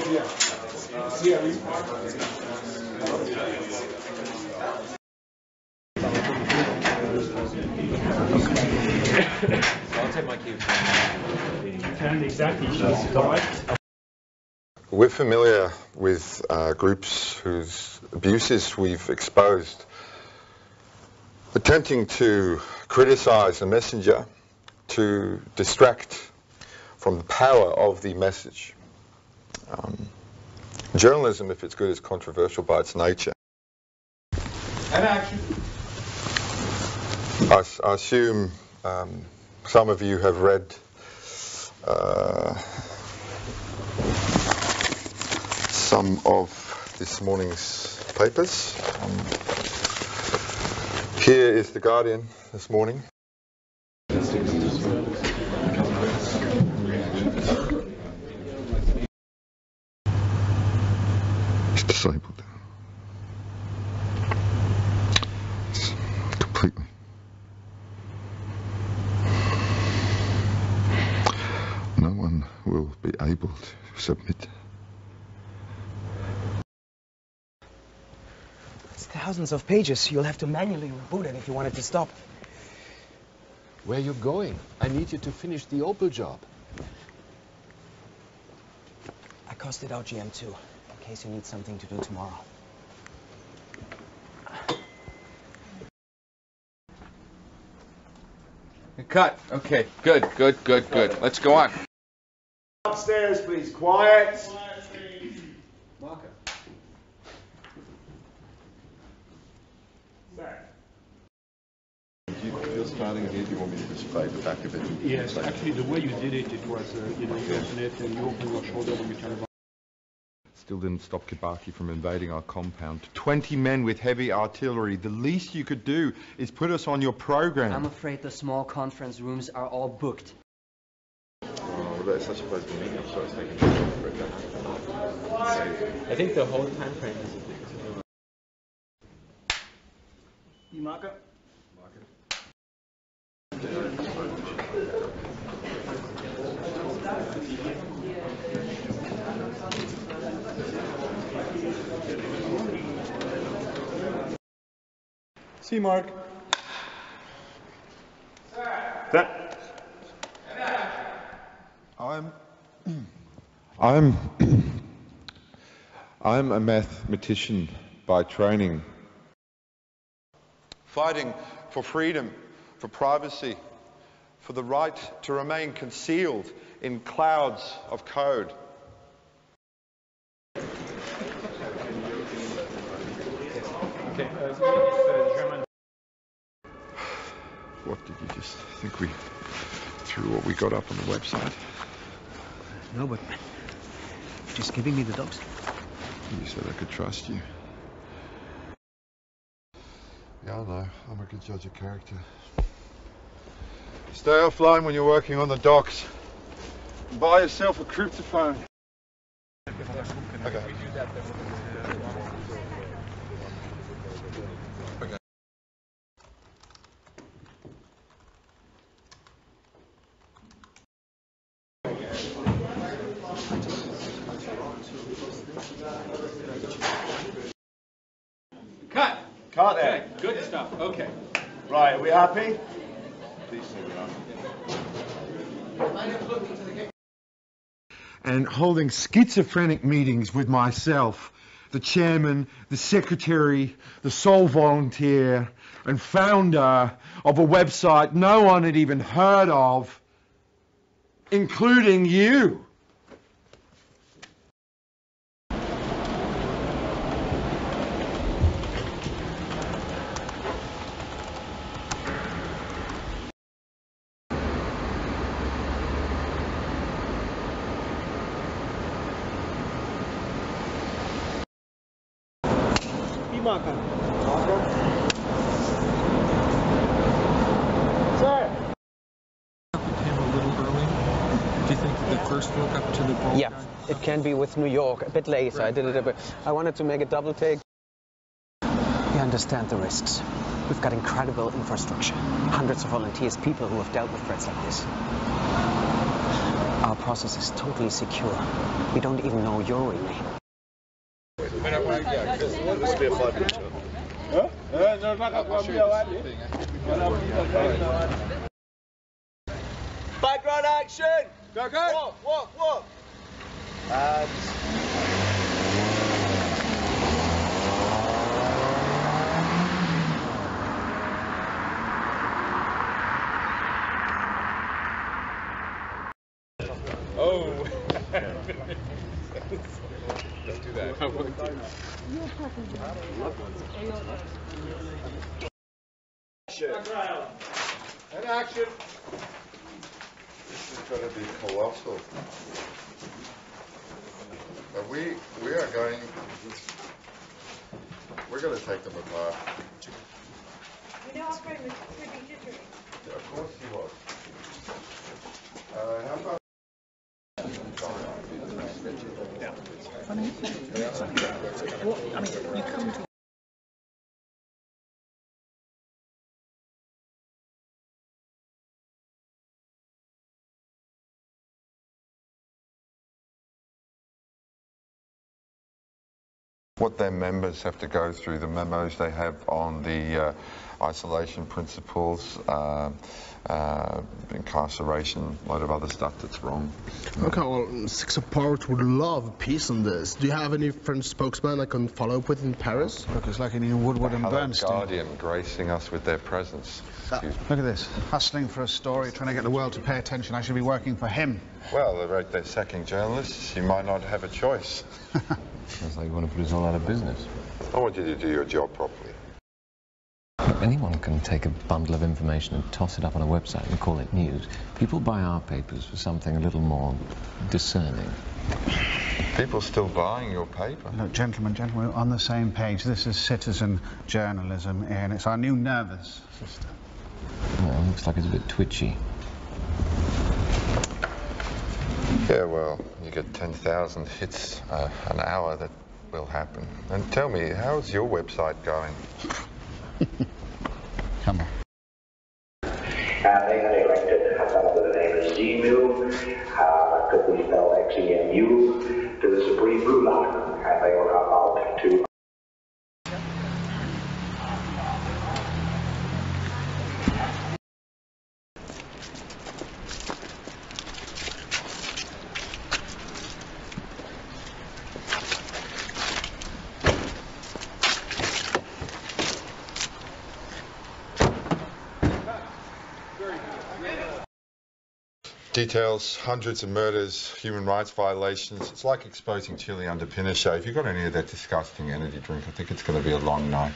I'll take my cue. And exactly, she's correct. We're familiar with groups whose abuses we've exposed, attempting to criticize the messenger, to distract from the power of the message. Journalism, if it's good, is controversial by its nature. And action. I assume some of you have read some of this morning's papers. Here is The Guardian this morning. It's disabled. It's completely. No one will be able to submit. It's thousands of pages. You'll have to manually reboot it if you want it to stop. Where are you going? I need you to finish the Opel job. I costed out GM2 in case you need something to do tomorrow. Cut. Okay, good. Let's go on. Upstairs, please. Quiet. Marker. You're starting here. Do you want me to display the back of it? Yes, actually, the way you did it, it was, you open it and you open your shoulder when you turn it on. Still didn't stop Kibaki from invading our compound. 20 men with heavy artillery. The least you could do is put us on your program. I'm afraid the small conference rooms are all booked. Oh, that's not supposed to mean. I'm sorry, it's taking too long for it. I think the whole time frame is a bit too long. Marker. See, Mark. Set. I'm a mathematician by training. Fighting for freedom, for privacy, for the right to remain concealed in clouds of code. Okay, German. What did you just think we threw what we got up on the website? No, but just giving me the dogs. You said I could trust you. Yeah, I know. I'm a good judge of character. Stay offline when you're working on the docks. Buy yourself a cryptophone. Okay. Okay. Cut. Cut there. Okay, good stuff. Okay. Right, are we happy? Please say we are. And holding schizophrenic meetings with myself, the chairman, the secretary, the sole volunteer, and founder of a website no one had even heard of, including you. Marker. Sir. Him a little early. Do you think the first walk up to the ball? Yeah, it can be with New York. A bit later. I did it a bit. I wanted to make a double take. You understand the risks. We've got incredible infrastructure. Hundreds of volunteers, people who have dealt with threats like this. Our process is totally secure. We don't even know your real name. This will be a 5-minute tour. Background action! Go, go! Walk! And... Oh! Don't do that. And action! This is going to be colossal. But we're going to take them apart. You know, our friend was pretty jittery. Yeah, of course he was. How about... You come to what their members have to go through, the memos they have on the isolation principles, incarceration, a lot of other stuff that's wrong. Okay, well, Six Apart would love peace on this. Do you have any French spokesman I can follow up with in Paris? Look, it's like in Woodward and Hello, Bernstein. Guardian gracing us with their presence. Look at this, hustling for a story, trying to get the world to pay attention. I should be working for him. Well, they're sacking journalists. You might not have a choice. Sounds like you want to put us all out of business. I want you to do your job properly. Anyone can take a bundle of information and toss it up on a website and call it news. People buy our papers for something a little more discerning. People still buying your paper? Look, gentlemen, we're on the same page. This is citizen journalism, and it's our new nervous system. Well, looks like it's a bit twitchy. Yeah, well, you get 10,000 hits an hour, that will happen. And tell me, how's your website going? Come on. They had elected someone with the name of Xemu, that could be spelled Xemu, to the Supreme Ruler, and they were about to... Details hundreds of murders, human rights violations. It's like exposing Chile under Pinochet. If you've got any of that disgusting energy drink, I think it's going to be a long night.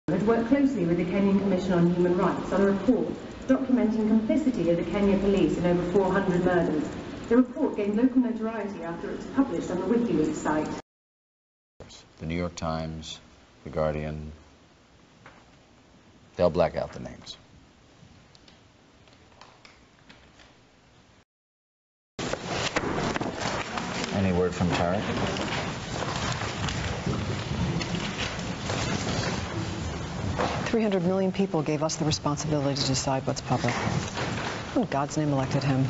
Had worked closely with the Kenyan Commission on Human Rights on a report documenting complicity of the Kenya police in over 400 murders. The report gained local notoriety after it was published on the WikiLeaks site. The New York Times, The Guardian, they'll black out the names. Any word from Tarek? $300 million people gave us the responsibility to decide what's public. Who in God's name elected him?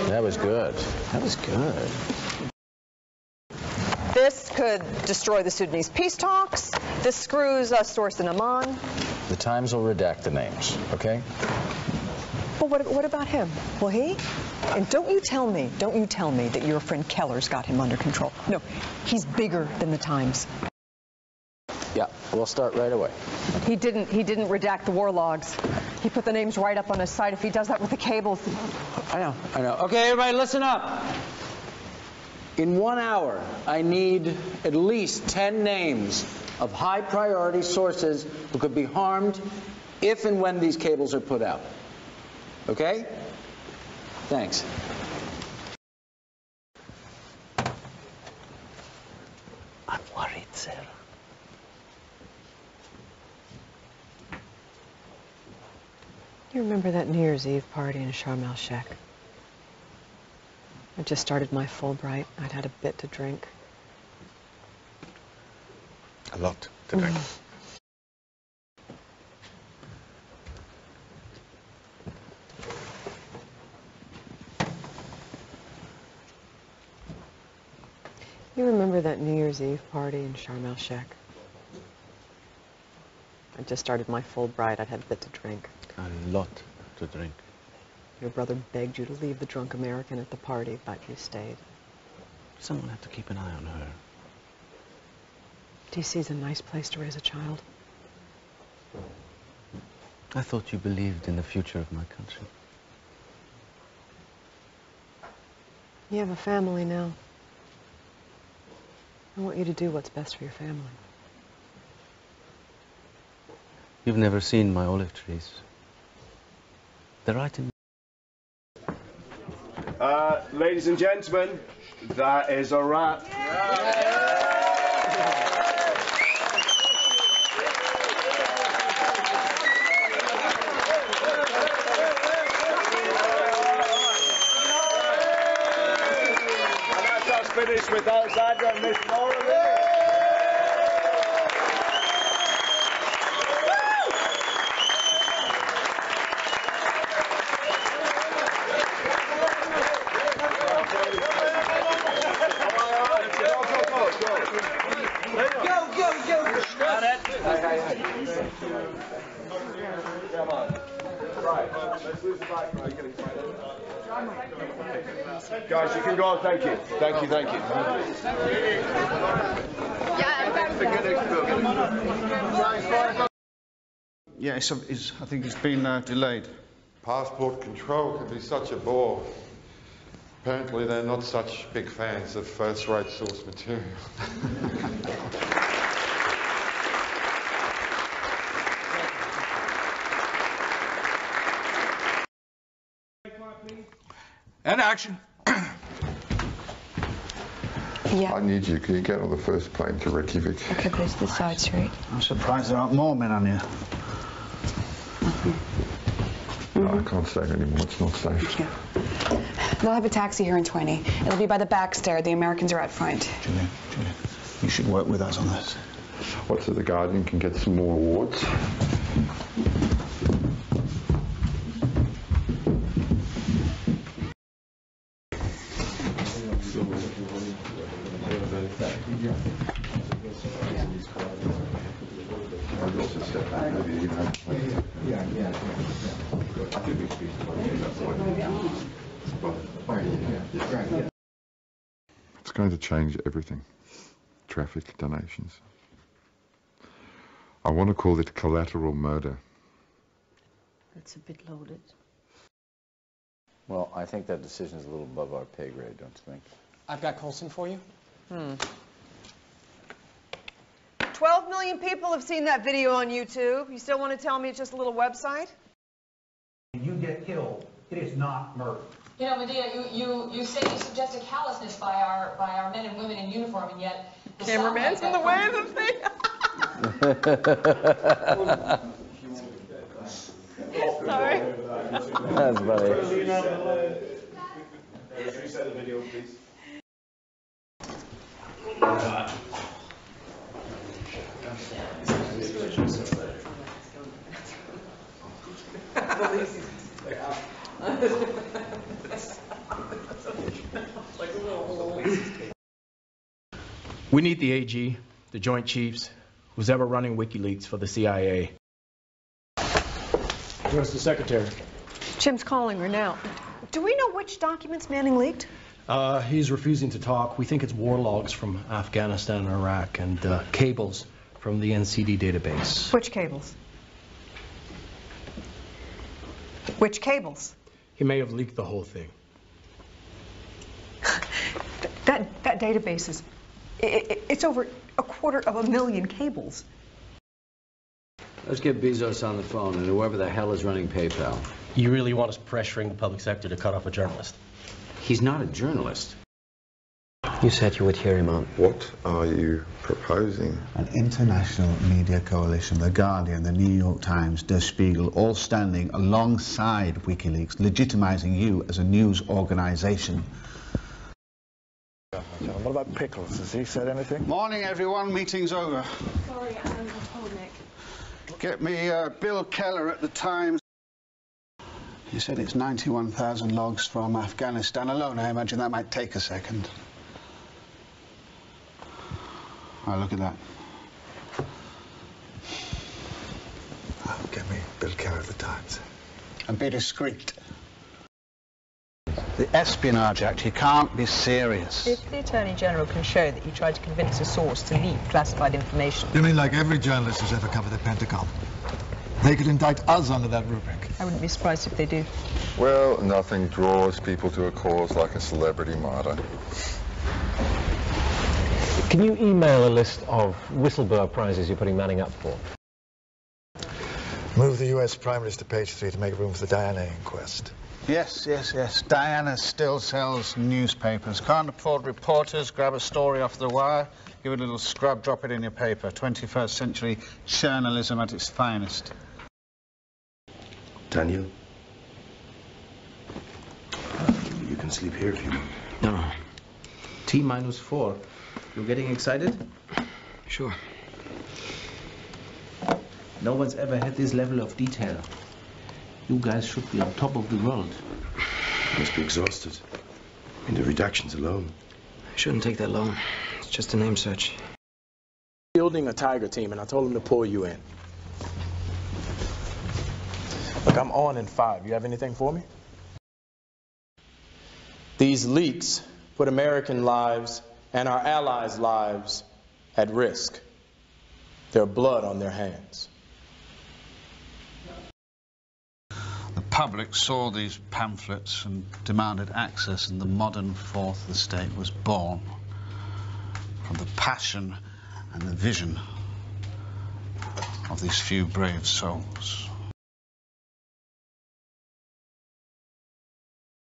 That was good. That was good. This could destroy the Sudanese peace talks. This screws a source in Amman. The Times will redact the names, okay? Well, what about him? Will he? And don't you tell me that your friend Keller's got him under control. No, he's bigger than the Times. Yeah, we'll start right away. He didn't redact the war logs. He put the names right up on his site. If he does that with the cables. I know. Okay, everybody listen up. In 1 hour, I need at least 10 names of high priority sources who could be harmed if and when these cables are put out. Okay? Thanks. I'm worried, sir. You remember that New Year's Eve party in Sharm el-Sheikh? I just started my Fulbright. I'd had a bit to drink. A lot to drink. You remember that New Year's Eve party in Sharm el-Sheikh? I just started my Fulbright. I'd had a bit to drink. A lot to drink. Your brother begged you to leave the drunk American at the party, but you stayed. Someone had to keep an eye on her. DC's a nice place to raise a child. I thought you believed in the future of my country. You have a family now. I want you to do what's best for your family. You've never seen my olive trees. They're right in... Ladies and gentlemen, that is a wrap. And that's us finished with Alexander and Miss Laura. Guys, you can go on. Thank you. Thank you. Thank you. Yeah, I think it's been delayed. Passport control can be such a bore. Apparently they're not such big fans of first-rate source material. And action. Yeah. I need you. Can you get on the first plane to Reykjavik? Okay, please, this side straight. I'm surprised there aren't more men on here. No, I can't stay anymore. It's not safe. Yeah. They'll have a taxi here in 20. It'll be by the back stair. The Americans are out front. Julian, you should work with us on this. What's it, the Guardian can get some more awards? It's going to change everything. Traffic, donations. I want to call it collateral murder. That's a bit loaded. Well, I think that decision is a little above our pay grade, don't you think? I've got Colson for you. 12 million people have seen that video on YouTube. You still want to tell me it's just a little website? You get killed. It is not murder. You know, Medea, you say you suggested callousness by our men and women in uniform, and yet the Cameraman's in the way of the thing. Sorry. That's funny. Reset the video, please. We need the AG, the Joint Chiefs, who's ever running WikiLeaks for the CIA. Where's the secretary? Jim's calling her now. Do we know which documents Manning leaked? He's refusing to talk. We think it's war logs from Afghanistan and Iraq and cables from the NCD database. Which cables? Which cables? He may have leaked the whole thing. That database is... It's over 250,000 cables. Let's get Bezos on the phone and whoever the hell is running PayPal. You really want us pressuring the public sector to cut off a journalist? He's not a journalist. You said you would hear him out. What are you proposing? An international media coalition, The Guardian, The New York Times, Der Spiegel, all standing alongside WikiLeaks, legitimizing you as a news organization. What about Pickles? Has he said anything? Morning, everyone. Meeting's over. Sorry, I told Nick. Get me Bill Keller at the Times. He said it's 91,000 logs from Afghanistan alone. I imagine that might take a second. Oh, look at that. Oh, get me Bill Keller at the Times. And be discreet. The Espionage Act, you can't be serious. If the Attorney General can show that you tried to convince a source to leak classified information... You mean like every journalist who's ever covered the Pentagon? They could indict us under that rubric. I wouldn't be surprised if they do. Well, nothing draws people to a cause like a celebrity martyr. Can you email a list of whistleblower prizes you're putting Manning up for? Move the US primaries to page 3 to make room for the Diana inquest. Yes, yes, yes. Diana still sells newspapers. Can't afford reporters. Grab a story off the wire, give it a little scrub, drop it in your paper. 21st century journalism at its finest. Daniel? You can sleep here if you want. No. T-4. You're getting excited? Sure. No one's ever had this level of detail. You guys should be on top of the world. You must be exhausted. In the redactions alone. It shouldn't take that long. It's just a name search. Building a tiger team, and I told him to pull you in. Look, I'm on in 5. You have anything for me? These leaks put American lives and our allies' lives at risk. Their blood on their hands. The public saw these pamphlets and demanded access, and the modern fourth estate was born from the passion and the vision of these few brave souls.